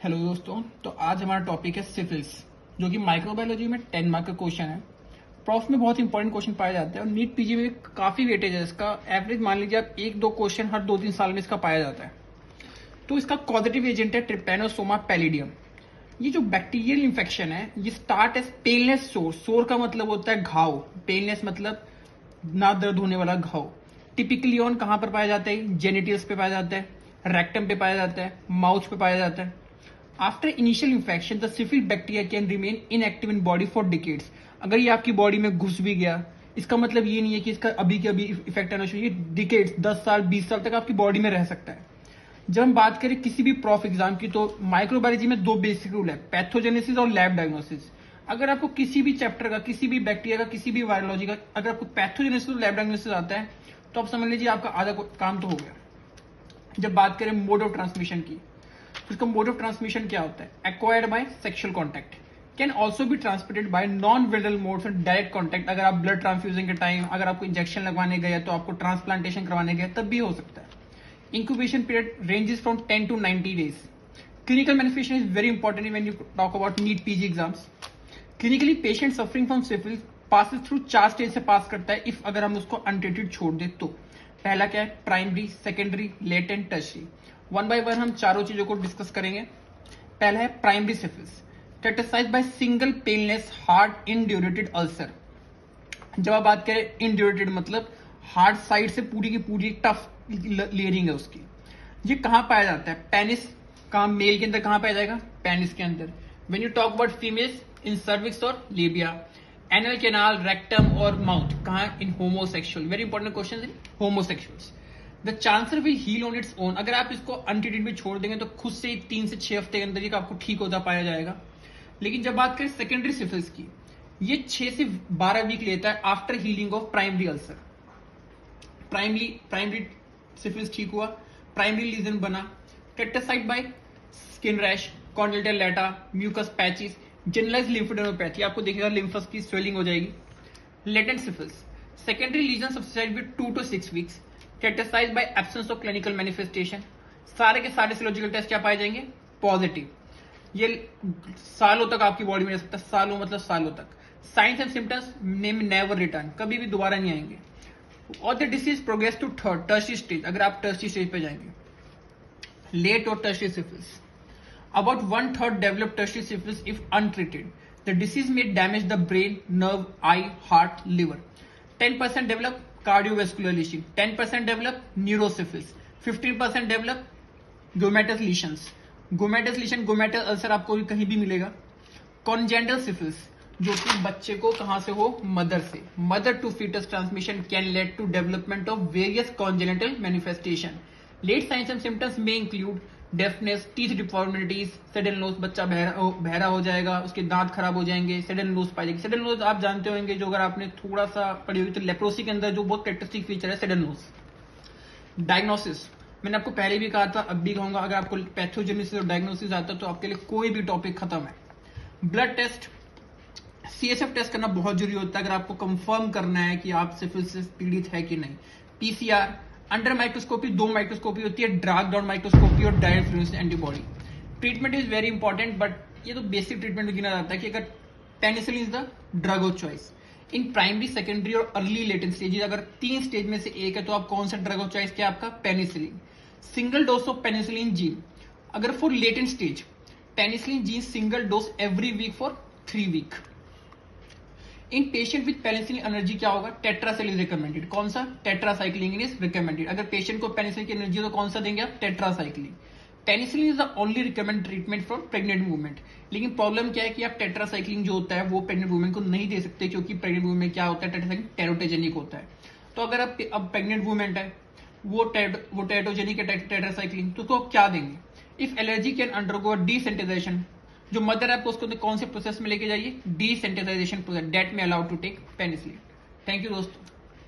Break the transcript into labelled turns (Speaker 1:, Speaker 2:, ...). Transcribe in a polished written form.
Speaker 1: Hello दोस्तों, तो आज हमारा टॉपिक है सिफिलिस, जो कि माइक्रोबायोलॉजी में 10 मार्क का क्वेश्चन है। प्रॉफ में बहुत इंपॉर्टेंट क्वेश्चन पाया जाता है और नीट पीजी में काफी वेटेज है इसका। एवरेज मान लीजिए आप 1-2 क्वेश्चन हर 2-3 साल में इसका पाया जाता है। तो इसका कॉजेटिव एजेंट है ट्रिपैनोसोमा पैलिडियम। ये जो बैक्टीरियल इन्फेक्शन है ये स्टार्ट एज पेनलेस सोर। सोर का मतलब होता है घाव, पेनलेस मतलब ना दर्द होने वाला घाव। टिपिकली ऑन कहां पर पाया जाता है? जेनिटल्स पे पाया जाता है, रेक्टम पे पाया जाता है, माउथ पे पाया जाता है। After initial infection the syphilis bacteria can remain inactive in body for decades. अगर ये आपकी बॉडी में घुस भी गया, इसका मतलब ये नहीं है कि इसका अभी के अभी इफेक्ट आना चाहिए। डिकेड्स 10 साल 20 साल तक आपकी बॉडी में रह सकता है। जब हम बात करें किसी भी प्रॉफ एग्जाम की, तो माइक्रोबायोलॉजी में 2 बेसिक रूल है, पैथोजेनेसिस और लैब डायग्नोसिस। अगर आपको किसी भी चैप्टर का, किसी भी बैक्टीरिया का, किसी भी वायरोलॉजी का अगर आपको पैथोजेनेसिस और लैब डायग्नोसिस आता है तो आप समझ लीजिए आपका आधा काम तो हो गया। जब बात करें मोड ऑफ ट्रांसमिशन की, तो इसका मोड ऑफ ट्रांसमिशन क्या होता है? Acquired by sexual contact, can also be transmitted by non viral modes of direct contact. अगर आप ब्लड ट्रांसफ्यूजन के टाइम अगर आपको इंजेक्शन लगवाने गए तो आपको ट्रांसप्लांटेशन करवाने गए तब भी हो सकता है। Incubation period ranges from 10 to 90 days. Clinical manifestation is very important when you talk about NEET PG exams. Clinically, patient suffering from syphilis passes through 4 stage से पास करता है इफ अगर हम उसको अनट्रीटेड छोड़ दे तो। पहला क्या है? Primary, secondary, latent, tertiary. One by one हम चारों चीजों को डिस्कस करेंगे। पहला है primary syphilis, characterised by single painless hard indurated ulcer. जब आप बात करें इनड्यूरेटेड मतलब हार्ड साइड से पूरी की पूरी टफ लेयरिंग है उसकी। ये कहां पाया जाता है? पेनिस। कहां? मेल के अंदर कहां पाया जाएगा? पेनिस के अंदर। When you talk about females, in cervix और लेबिया, एनल कैनाल, रेक्टम और माउथ। कहां? In homosexual. Very important question in homosexuals. The chancre will heal on its own. अगर आप इसको अनट्रीटेड में छोड़ देंगे तो खुद से 3 से 6 हफ्ते के अंदर ये आपको ठीक होता पाया जाएगा। लेकिन जब बात करें सेकेंडरी सिफिलिस की, ये 6 से 12 वीक लेता है after healing of primary ulcer. Primary syphilis ठीक हुआ, प्राइमरी लीजन बना, characterised by skin rash, congenital lata, mucous patches, generalised lymphadenopathy. आपको देखिएगा लिम्फस की स्वेलिंग हो जाएगी। Latent syphilis, secondary lesion subside with 2 to 6 weeks, characterised by absence of clinical manifestation. सारे के सारे सिरोलॉजिकल टेस्ट क्या पाए जाएंगे? पॉजिटिव। ये सालों तक आपकी बॉडी में रह सकता है, सालों मतलब सालों तक। Signs and symptoms name never return, कभी भी दोबारा नहीं आएंगे। और the disease progress to third tertiary stage, अगर आप टर्शियरी स्टेज पे जाएंगे। लेट और tertiary syphilis, about 1/3 develop tertiary syphilis if untreated. The disease may damage the brain, nerve, eye, heart, liver. 10% develop cardiovascular lesion, 10% develop neurosyphilis, 15% develop gomatous lesions. Gomatous lesion, gomatous ulcer आपको कहीं भी मिलेगा। Congenital syphilis, जो कि बच्चे को कहां से हो? मदर से। Mother to fetus transmission can lead to development of various congenital manifestation. Late signs and symptoms में include deafness, teeth deformities, sudden loss, बच्चा बहरा हो जाएगा, उसके दांत खराब हो जाएंगे, सडन लॉस पाई जाएगी। सडन लॉस आप जानते होंगे, जो अगर आपने थोड़ा सा पढ़ी होगी तो लेप्रोसी के अंदर जो बहुत कैरेक्टरिस्टिक फीचर है सडन लॉस। डायग्नोसिस, मैंने आपको पहले भी कहा था, अब भी कहूंगा, अगर आपको पैथोजेनेसिस और डायग्नोसिस आता है तो आपके लिए कोई भी टॉपिक खत्म है। ब्लड टेस्ट, सीएसएफ टेस्ट करना बहुत जरूरी होता है अगर आपको कंफर्म करना है कि आप सिफिलिस से पीड़ित है कि नहीं। पीसीआर, अंडर माइक्रोस्कोपी 2 माइक्रोस्कोपी होती है, ड्रग डाउन माइक्रोस्कोपी और direct fluorescence antibody. Treatment is very important, but ये तो बेसिक ट्रीटमेंट गिना जाता है कि अगर penicillin is the drug of choice in primary, secondary और अर्ली लेटेंट स्टेजेस। अगर 3 स्टेज में से एक है तो आप कौन सा ड्रग ऑफ चॉइस क्या? आपका penicillin. Single dose of penicillin जीन। अगर फॉर लेटेंट स्टेज, पेनिसिलिन जीन single dose every week for 3 week. In patient with penicillin energy क्या होगा? Tetracycline is recommended. कौन सा? Tetracycline is recommended. अगर पेशेंट को पेनिसिलिन की एनर्जी तो कौन सा देंगे आप? Tetracycline. Penicillin is the only recommended treatment for pregnant women. लेकिन प्रॉब्लम क्या है कि आप टेट्रासाइक्लिन जो होता है वो प्रेग्नेंट वुमेन को नहीं दे सकते, क्योंकि प्रेग्नेंट वुमेन में क्या होता है? टेट्रासाइक्लिन टेरोटोजेनिक होता है। तो अगर आप अब प्रेग्नेंट वुमेन है वो टेरोटोजेनिक है टेट्रासाइक्लिन, तो उसको क्या देंगे? इफ एलर्जी कैन अंडरगो डिसेंटेजाइजेशन, जो मदर है आपको उसको कौन से प्रोसेस में लेके जाइए? डिसेंटेजाइजेशन प्रोसेस, डेट में allowed to take penicillin. Thank you दोस्तों।